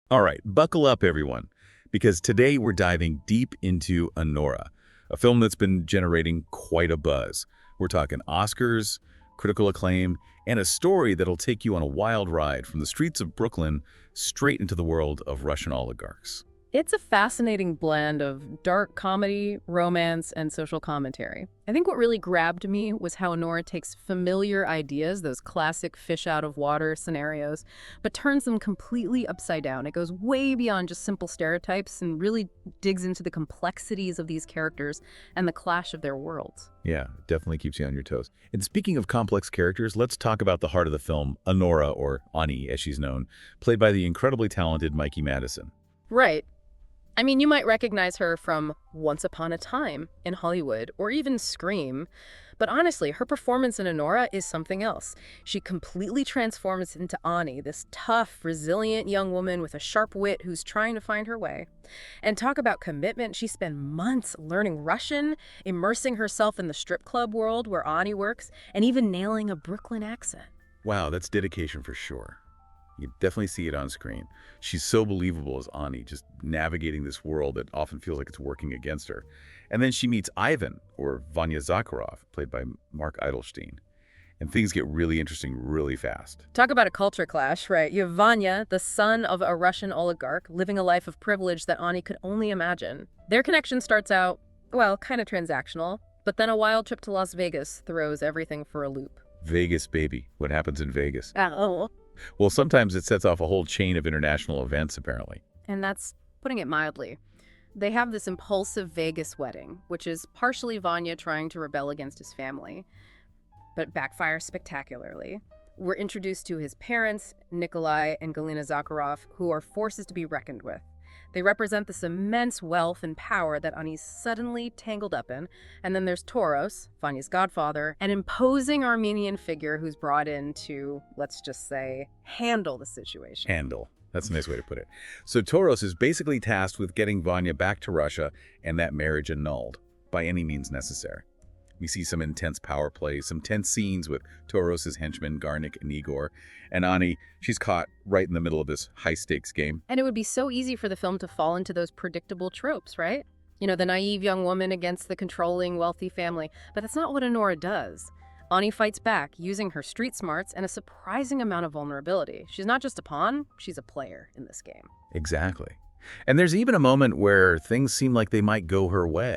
All right, buckle up, everyone, because today we're diving deep into Anora, a film that's been generating quite a buzz. We're talking Oscars, critical acclaim, and a story that'll take you on a wild ride from the streets of Brooklyn straight into the world of Russian oligarchs. It's a fascinating blend of dark comedy, romance, and social commentary. I think what really grabbed me was how Nora takes familiar ideas, those classic fish out of water scenarios, but turns them completely upside down. It goes way beyond just simple stereotypes and really digs into the complexities of these characters and the clash of their worlds. Yeah, definitely keeps you on your toes. And speaking of complex characters, let's talk about the heart of the film, Anora, or Ani as she's known, played by the incredibly talented Mikey Madison. Right. I mean, you might recognize her from Once Upon a Time in Hollywood or even Scream, but honestly, her performance in Anora is something else. She completely transforms into Ani, this tough, resilient young woman with a sharp wit who's trying to find her way. And talk about commitment, she spent months learning Russian, immersing herself in the strip club world where Ani works, and even nailing a Brooklyn accent. Wow, that's dedication for sure. You definitely see it on screen. She's so believable as Ani, just navigating this world that often feels like it's working against her. And then she meets Ivan, or Vanya Zakharov, played by Mark Eydelshteyn. And things get really interesting really fast. Talk about a culture clash, right? You have Vanya, the son of a Russian oligarch, living a life of privilege that Ani could only imagine. Their connection starts out, well, kind of transactional, but then a wild trip to Las Vegas throws everything for a loop. Vegas, baby. What happens in Vegas? Oh. Well, sometimes it sets off a whole chain of international events, apparently. And that's putting it mildly. They have this impulsive Vegas wedding, which is partially Vanya trying to rebel against his family, but backfires spectacularly. We're introduced to his parents, Nikolai and Galina Zakharov, who are forces to be reckoned with. They represent this immense wealth and power that Ani's suddenly tangled up in. And then there's Toros, Vanya's godfather, an imposing Armenian figure who's brought in to, let's just say, handle the situation. Handle. That's a nice way to put it. So Toros is basically tasked with getting Vanya back to Russia and that marriage annulled by any means necessary. We see some intense power play, some tense scenes with Toros' henchmen, Garnik and Igor. And Ani, she's caught right in the middle of this high-stakes game. And it would be so easy for the film to fall into those predictable tropes, right? You know, the naive young woman against the controlling, wealthy family. But that's not what Anora does. Ani fights back, using her street smarts and a surprising amount of vulnerability. She's not just a pawn, she's a player in this game. Exactly. And there's even a moment where things seem like they might go her way.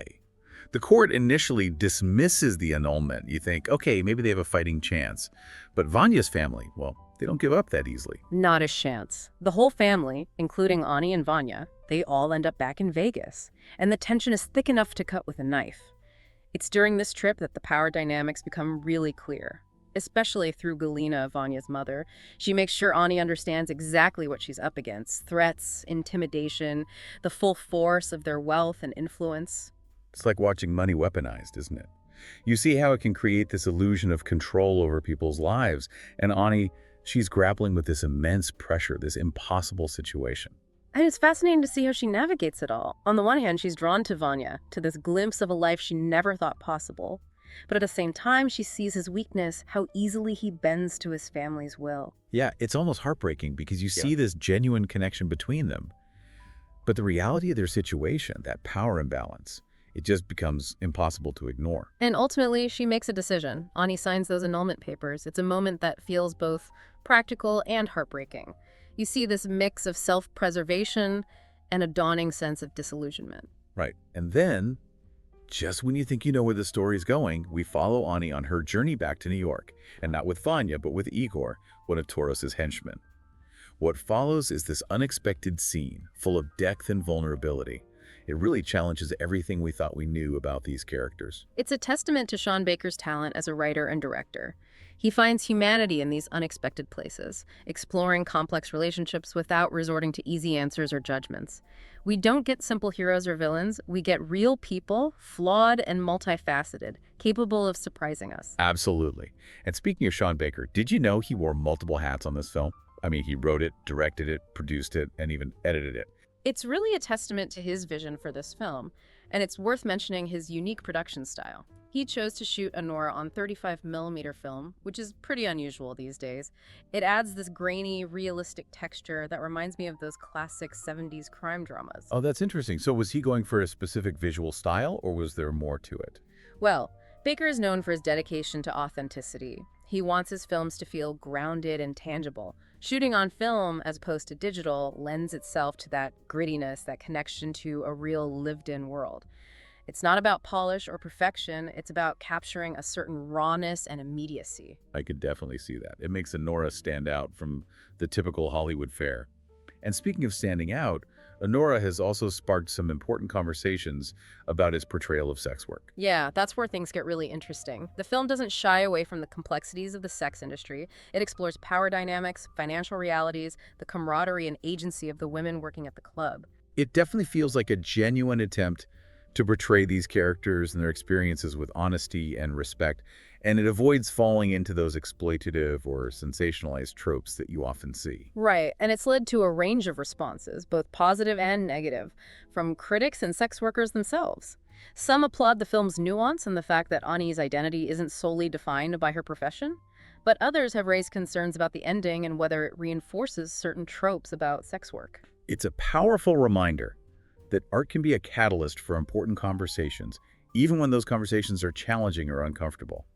The court initially dismisses the annulment. You think, okay, maybe they have a fighting chance. But Vanya's family, well, they don't give up that easily. Not a chance. The whole family, including Ani and Vanya, they all end up back in Vegas. And the tension is thick enough to cut with a knife. It's during this trip that the power dynamics become really clear, especially through Galina, Vanya's mother. She makes sure Ani understands exactly what she's up against: threats, intimidation, the full force of their wealth and influence. It's like watching money weaponized, isn't it? You see how it can create this illusion of control over people's lives. And Ani, she's grappling with this immense pressure, this impossible situation. And it's fascinating to see how she navigates it all. On the one hand, she's drawn to Vanya, to this glimpse of a life she never thought possible. But at the same time, she sees his weakness, how easily he bends to his family's will. Yeah, it's almost heartbreaking because you see this genuine connection between them. But the reality of their situation, that power imbalance, it just becomes impossible to ignore. And ultimately, she makes a decision. Ani signs those annulment papers. It's a moment that feels both practical and heartbreaking. You see this mix of self-preservation and a dawning sense of disillusionment. Right. And then, just when you think you know where the story's going, we follow Ani on her journey back to New York. And not with Vanya, but with Igor, one of Toros' henchmen. What follows is this unexpected scene, full of depth and vulnerability. It really challenges everything we thought we knew about these characters. It's a testament to Sean Baker's talent as a writer and director. He finds humanity in these unexpected places, exploring complex relationships without resorting to easy answers or judgments. We don't get simple heroes or villains. We get real people, flawed and multifaceted, capable of surprising us. Absolutely. And speaking of Sean Baker, did you know he wore multiple hats on this film? I mean, he wrote it, directed it, produced it, and even edited it. It's really a testament to his vision for this film, and it's worth mentioning his unique production style. He chose to shoot Anora on 35mm film, which is pretty unusual these days. It adds this grainy, realistic texture that reminds me of those classic 70s crime dramas. Oh, that's interesting. So was he going for a specific visual style, or was there more to it? Well, Baker is known for his dedication to authenticity. He wants his films to feel grounded and tangible. Shooting on film, as opposed to digital, lends itself to that grittiness, that connection to a real lived-in world. It's not about polish or perfection, it's about capturing a certain rawness and immediacy. I could definitely see that. It makes Anora stand out from the typical Hollywood fare. And speaking of standing out, Anora has also sparked some important conversations about his portrayal of sex work. Yeah, that's where things get really interesting. The film doesn't shy away from the complexities of the sex industry. It explores power dynamics, financial realities, the camaraderie and agency of the women working at the club. It definitely feels like a genuine attempt to portray these characters and their experiences with honesty and respect, and it avoids falling into those exploitative or sensationalized tropes that you often see. Right, and it's led to a range of responses, both positive and negative, from critics and sex workers themselves. Some applaud the film's nuance and the fact that Ani's identity isn't solely defined by her profession, but others have raised concerns about the ending and whether it reinforces certain tropes about sex work. It's a powerful reminder that art can be a catalyst for important conversations, even when those conversations are challenging or uncomfortable.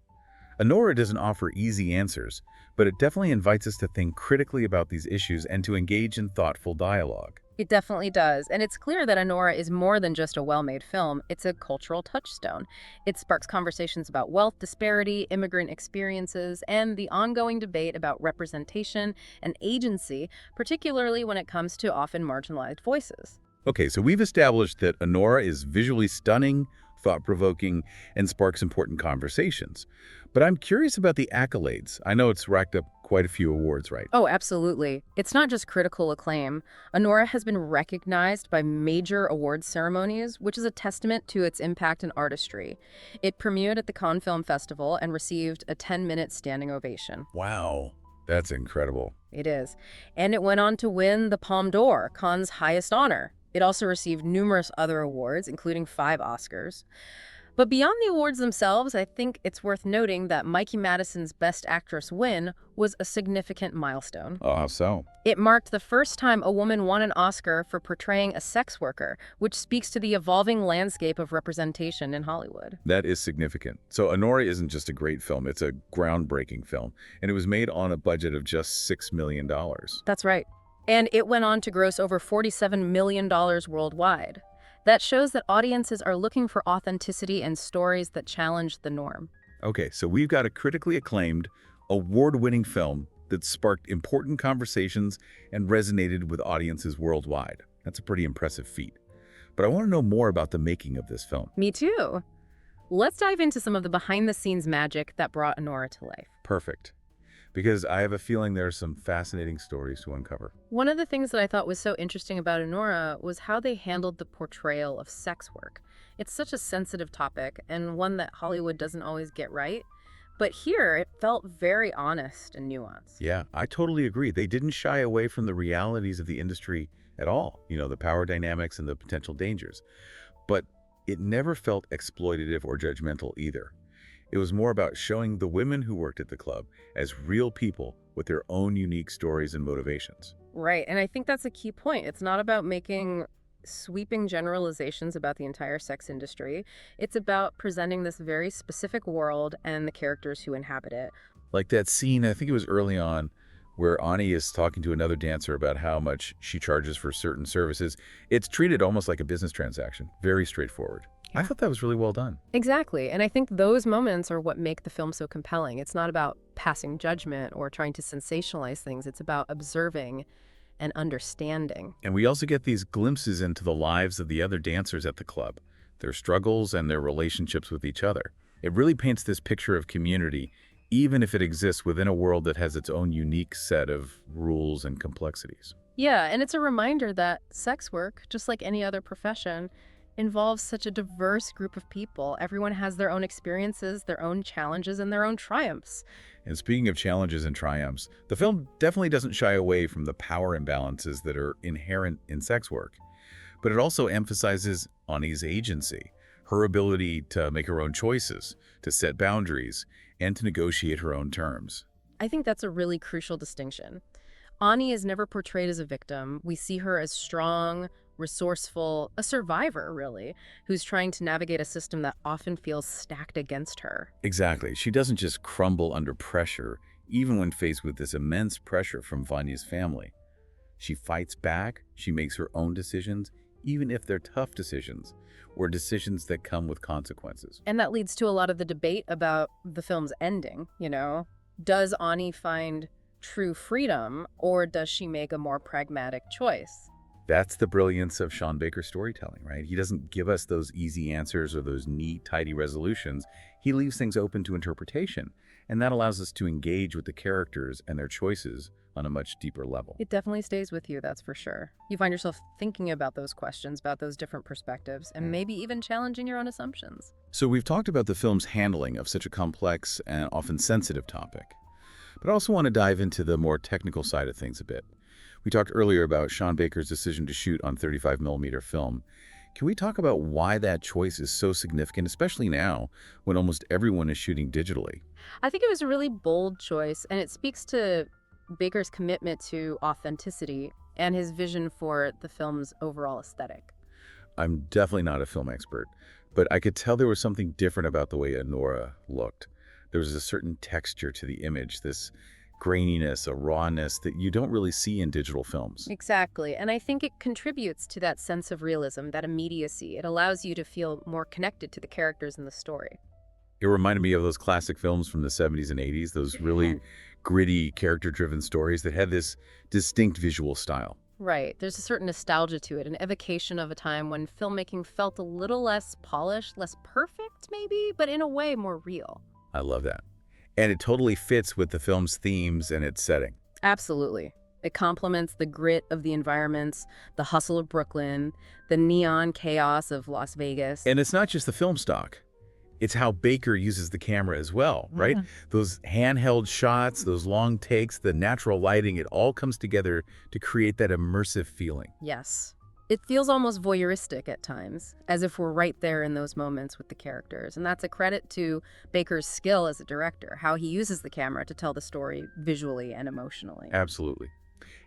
Anora doesn't offer easy answers, but it definitely invites us to think critically about these issues and to engage in thoughtful dialogue. It definitely does, and it's clear that Anora is more than just a well-made film, it's a cultural touchstone. It sparks conversations about wealth disparity, immigrant experiences, and the ongoing debate about representation and agency, particularly when it comes to often marginalized voices. Okay, so we've established that Anora is visually stunning, thought-provoking, and sparks important conversations. But I'm curious about the accolades. I know it's racked up quite a few awards, right? Oh, absolutely. It's not just critical acclaim. Anora has been recognized by major awards ceremonies, which is a testament to its impact and artistry. It premiered at the Cannes Film Festival and received a 10-minute standing ovation. Wow, that's incredible. It is. And it went on to win the Palme d'Or, Cannes' highest honor. It also received numerous other awards, including 5 Oscars. But beyond the awards themselves, I think it's worth noting that Mikey Madison's Best Actress win was a significant milestone. Oh, how so? It marked the first time a woman won an Oscar for portraying a sex worker, which speaks to the evolving landscape of representation in Hollywood. That is significant. So Anora isn't just a great film, it's a groundbreaking film, and it was made on a budget of just $6 million. That's right. And it went on to gross over $47 million worldwide. That shows that audiences are looking for authenticity and stories that challenge the norm. Okay, so we've got a critically acclaimed, award-winning film that sparked important conversations and resonated with audiences worldwide. That's a pretty impressive feat. But I want to know more about the making of this film. Me too. Let's dive into some of the behind-the-scenes magic that brought Anora to life. Perfect. Because I have a feeling there are some fascinating stories to uncover. One of the things that I thought was so interesting about Anora was how they handled the portrayal of sex work. It's such a sensitive topic and one that Hollywood doesn't always get right. But here, it felt very honest and nuanced. Yeah, I totally agree. They didn't shy away from the realities of the industry at all, the power dynamics and the potential dangers. But it never felt exploitative or judgmental either. It was more about showing the women who worked at the club as real people with their own unique stories and motivations. Right, and I think that's a key point. It's not about making sweeping generalizations about the entire sex industry. It's about presenting this very specific world and the characters who inhabit it. Like that scene, I think it was early on, where Ani is talking to another dancer about how much she charges for certain services. It's treated almost like a business transaction. Very straightforward. I thought that was really well done. Exactly, and I think those moments are what make the film so compelling. It's not about passing judgment or trying to sensationalize things. It's about observing and understanding. And we also get these glimpses into the lives of the other dancers at the club, their struggles and their relationships with each other. It really paints this picture of community, even if it exists within a world that has its own unique set of rules and complexities. Yeah, and it's a reminder that sex work, just like any other profession, involves such a diverse group of people. Everyone has their own experiences, their own challenges, and their own triumphs. And speaking of challenges and triumphs, the film definitely doesn't shy away from the power imbalances that are inherent in sex work. But it also emphasizes Ani's agency, her ability to make her own choices, to set boundaries, and to negotiate her own terms. I think that's a really crucial distinction. Ani is never portrayed as a victim. We see her as strong, resourceful, a survivor, really, who's trying to navigate a system that often feels stacked against her. Exactly. She doesn't just crumble under pressure, even when faced with this immense pressure from Vanya's family. She fights back, she makes her own decisions, even if they're tough decisions, or decisions that come with consequences. And that leads to a lot of the debate about the film's ending, you know? Does Ani find true freedom, or does she make a more pragmatic choice? That's the brilliance of Sean Baker's storytelling, right? He doesn't give us those easy answers or those neat, tidy resolutions. He leaves things open to interpretation, and that allows us to engage with the characters and their choices on a much deeper level. It definitely stays with you, that's for sure. You find yourself thinking about those questions, about those different perspectives, and maybe even challenging your own assumptions. So we've talked about the film's handling of such a complex and often sensitive topic, but I also want to dive into the more technical side of things a bit. We talked earlier about Sean Baker's decision to shoot on 35mm film. Can we talk about why that choice is so significant, especially now when almost everyone is shooting digitally? I think it was a really bold choice, and it speaks to Baker's commitment to authenticity and his vision for the film's overall aesthetic. I'm definitely not a film expert, but I could tell there was something different about the way Anora looked. There was a certain texture to the image, this graininess, a rawness that you don't really see in digital films. Exactly, and I think it contributes to that sense of realism, that immediacy. It allows you to feel more connected to the characters in the story. It reminded me of those classic films from the 70s and 80s, those really gritty, character-driven stories that had this distinct visual style. Right, there's a certain nostalgia to it, an evocation of a time when filmmaking felt a little less polished, less perfect maybe, but in a way more real. I love that. And it totally fits with the film's themes and its setting. Absolutely. It complements the grit of the environments, the hustle of Brooklyn, the neon chaos of Las Vegas. And it's not just the film stock. It's how Baker uses the camera as well, right? Those handheld shots, those long takes, the natural lighting, it all comes together to create that immersive feeling. Yes. It feels almost voyeuristic at times, as if we're right there in those moments with the characters. And that's a credit to Baker's skill as a director, how he uses the camera to tell the story visually and emotionally. Absolutely.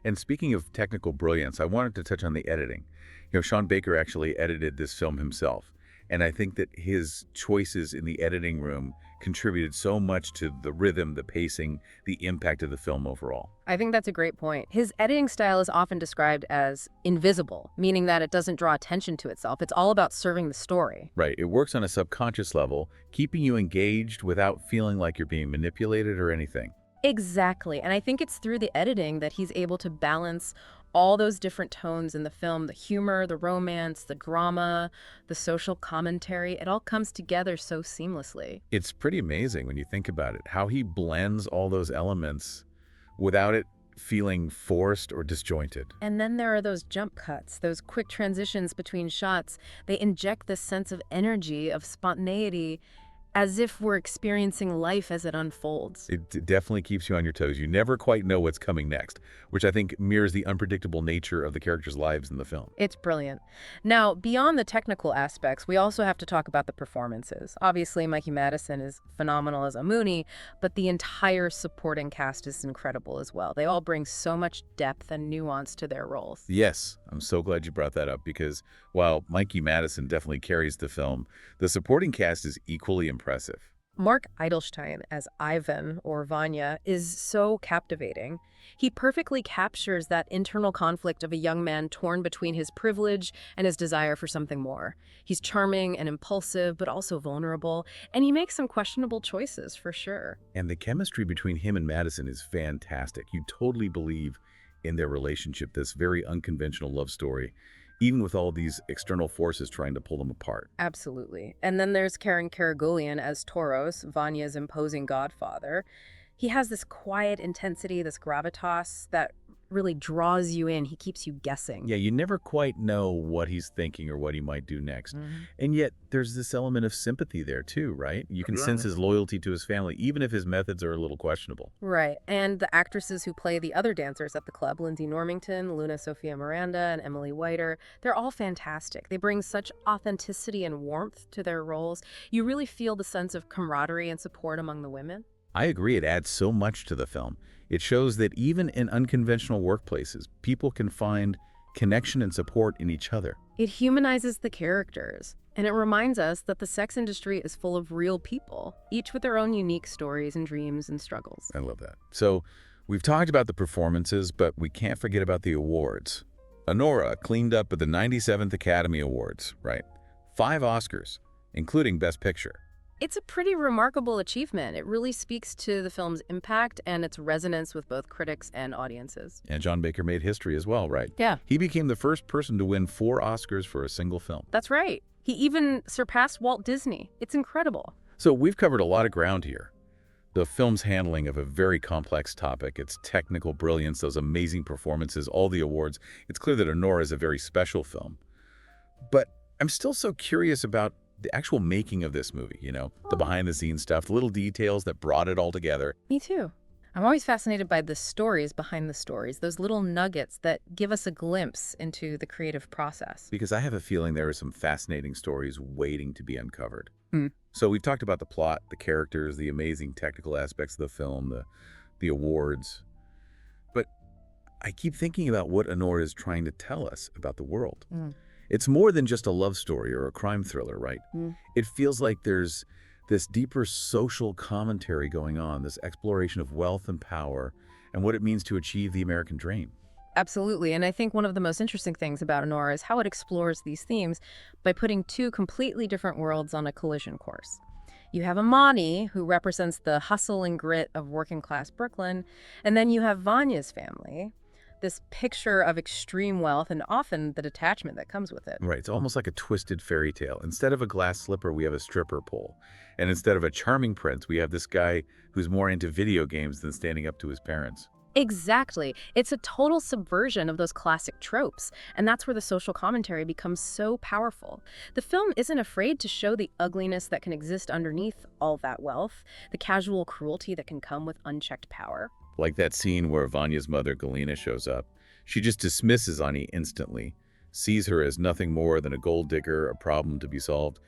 And speaking of technical brilliance, I wanted to touch on the editing. You know, Sean Baker actually edited this film himself. And I think that his choices in the editing room contributed so much to the rhythm, the pacing, the impact of the film overall. I think that's a great point. His editing style is often described as invisible, meaning that it doesn't draw attention to itself. It's all about serving the story. Right. It works on a subconscious level, keeping you engaged without feeling like you're being manipulated or anything. Exactly. And I think it's through the editing that he's able to balance all those different tones in the film, the humor, the romance, the drama, the social commentary. It all comes together so seamlessly. It's pretty amazing when you think about it, how he blends all those elements without it feeling forced or disjointed. And then there are those jump cuts, those quick transitions between shots. They inject this sense of energy, of spontaneity, as if we're experiencing life as it unfolds. It definitely keeps you on your toes. You never quite know what's coming next, which I think mirrors the unpredictable nature of the characters' lives in the film. It's brilliant. Now, beyond the technical aspects, we also have to talk about the performances. Obviously, Mikey Madison is phenomenal as Amuni, but the entire supporting cast is incredible as well. They all bring so much depth and nuance to their roles. Yes, I'm so glad you brought that up because while Mikey Madison definitely carries the film, the supporting cast is equally impressive. Mark Eydelshteyn as Ivan, or Vanya, is so captivating. He perfectly captures that internal conflict of a young man torn between his privilege and his desire for something more. He's charming and impulsive, but also vulnerable, and he makes some questionable choices, for sure. And the chemistry between him and Madison is fantastic. You totally believe in their relationship, this very unconventional love story, even with all these external forces trying to pull them apart. Absolutely. And then there's Karen Karagulian as Toros, Vanya's imposing godfather. He has this quiet intensity, this gravitas that really draws you in. He keeps you guessing. Yeah, you never quite know what he's thinking or what he might do next. Mhm. And yet, there's this element of sympathy there too, right? You can sense Yeah. his loyalty to his family, even if his methods are a little questionable. Right. And the actresses who play the other dancers at the club, Lindsay Normington, Luna Sophia Miranda, and Emily Whiter, they're all fantastic. They bring such authenticity and warmth to their roles. You really feel the sense of camaraderie and support among the women. I agree, it adds so much to the film. It shows that even in unconventional workplaces, people can find connection and support in each other. It humanizes the characters, and it reminds us that the sex industry is full of real people, each with their own unique stories and dreams and struggles. I love that. So, we've talked about the performances, but we can't forget about the awards. Anora cleaned up at the 97th Academy Awards, right? 5 Oscars, including Best Picture. It's a pretty remarkable achievement. It really speaks to the film's impact and its resonance with both critics and audiences. And John Baker made history as well, right? Yeah, He became the first person to win 4 Oscars for a single film. that's right. He even surpassed Walt Disney. It's incredible. So we've covered a lot of ground here. The film's handling of a very complex topic, its technical brilliance, those amazing performances, all the awards. It's clear that Anora is a very special film. But I'm still so curious about the actual making of this movie, the behind-the-scenes stuff, the little details that brought it all together. Me too. I'm always fascinated by the stories behind the stories, those little nuggets that give us a glimpse into the creative process. Because I have a feeling there are some fascinating stories waiting to be uncovered. Hmm. So we've talked about the plot, the characters, the amazing technical aspects of the film, the awards. But I keep thinking about what Anora is trying to tell us about the world. Mm. It's more than just a love story or a crime thriller, right? Mm. It feels like there's this deeper social commentary going on, this exploration of wealth and power and what it means to achieve the American dream. Absolutely. And I think one of the most interesting things about Anora is how it explores these themes by putting 2 completely different worlds on a collision course. You have Amani, who represents the hustle and grit of working class Brooklyn, and then you have Vanya's family, this picture of extreme wealth and often the detachment that comes with it. Right, it's almost like a twisted fairy tale. Instead of a glass slipper, we have a stripper pole. And instead of a charming prince, we have this guy who's more into video games than standing up to his parents. Exactly. It's a total subversion of those classic tropes, and that's where the social commentary becomes so powerful. The film isn't afraid to show the ugliness that can exist underneath all that wealth, the casual cruelty that can come with unchecked power. Like that scene where Vanya's mother, Galina, shows up. She just dismisses Ani instantly, sees her as nothing more than a gold digger, a problem to be solved.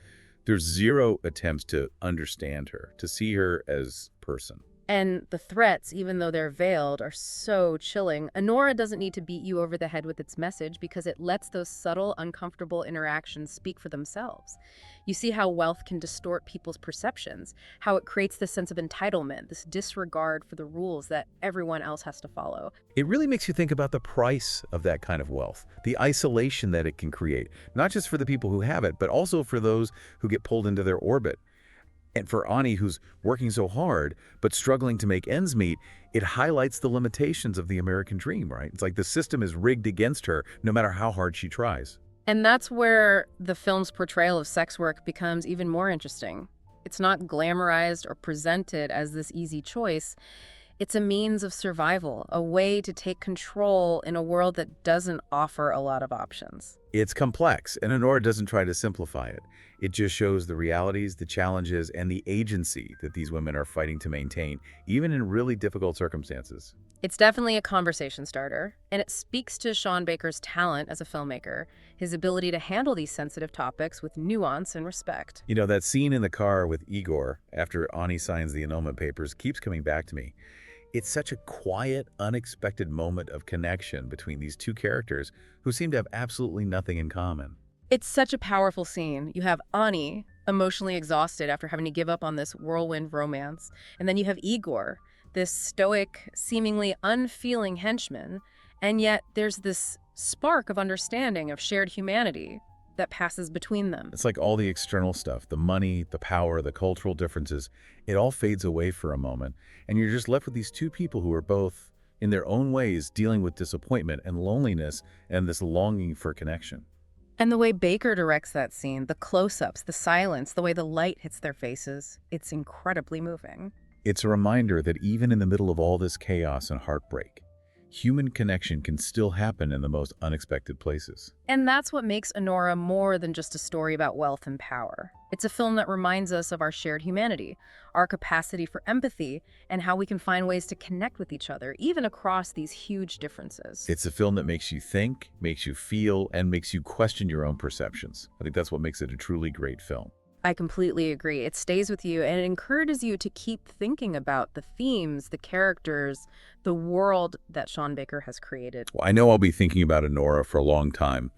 There's zero attempts to understand her, to see her as person. And the threats, even though they're veiled, are so chilling. Anora doesn't need to beat you over the head with its message because it lets those subtle, uncomfortable interactions speak for themselves. You see how wealth can distort people's perceptions, how it creates this sense of entitlement, this disregard for the rules that everyone else has to follow. It really makes you think about the price of that kind of wealth, the isolation that it can create, not just for the people who have it, but also for those who get pulled into their orbit. And for Ani, who's working so hard, but struggling to make ends meet, it highlights the limitations of the American dream, right? It's like the system is rigged against her, no matter how hard she tries. And that's where the film's portrayal of sex work becomes even more interesting. It's not glamorized or presented as this easy choice. It's a means of survival, a way to take control in a world that doesn't offer a lot of options. It's complex, and Anora doesn't try to simplify it. It just shows the realities, the challenges, and the agency that these women are fighting to maintain, even in really difficult circumstances. It's definitely a conversation starter, and it speaks to Sean Baker's talent as a filmmaker, his ability to handle these sensitive topics with nuance and respect. You know, that scene in the car with Igor after Ani signs the annulment papers keeps coming back to me. It's such a quiet, unexpected moment of connection between these 2 characters who seem to have absolutely nothing in common. It's such a powerful scene. You have Ani, emotionally exhausted after having to give up on this whirlwind romance, and then you have Igor, this stoic, seemingly unfeeling henchman, and yet there's this spark of understanding, of shared humanity that passes between them. It's like all the external stuff, the money, the power, the cultural differences, it all fades away for a moment, and you're just left with these 2 people who are both, in their own ways, dealing with disappointment and loneliness and this longing for connection. And the way Baker directs that scene, the close-ups, the silence, the way the light hits their faces, it's incredibly moving. It's a reminder that even in the middle of all this chaos and heartbreak, human connection can still happen in the most unexpected places. And that's what makes Anora more than just a story about wealth and power. It's a film that reminds us of our shared humanity, our capacity for empathy, and how we can find ways to connect with each other, even across these huge differences. It's a film that makes you think, makes you feel, and makes you question your own perceptions. I think that's what makes it a truly great film. I completely agree. It stays with you and it encourages you to keep thinking about the themes, the characters, the world that Sean Baker has created. Well, I know I'll be thinking about Anora for a long time.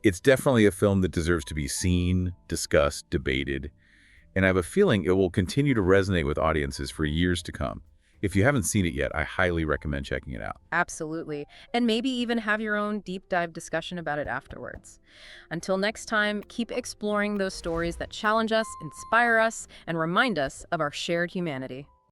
It's definitely a film that deserves to be seen, discussed, debated, and I have a feeling it will continue to resonate with audiences for years to come. If you haven't seen it yet, I highly recommend checking it out. Absolutely. And maybe even have your own deep dive discussion about it afterwards. Until next time, keep exploring those stories that challenge us, inspire us, and remind us of our shared humanity.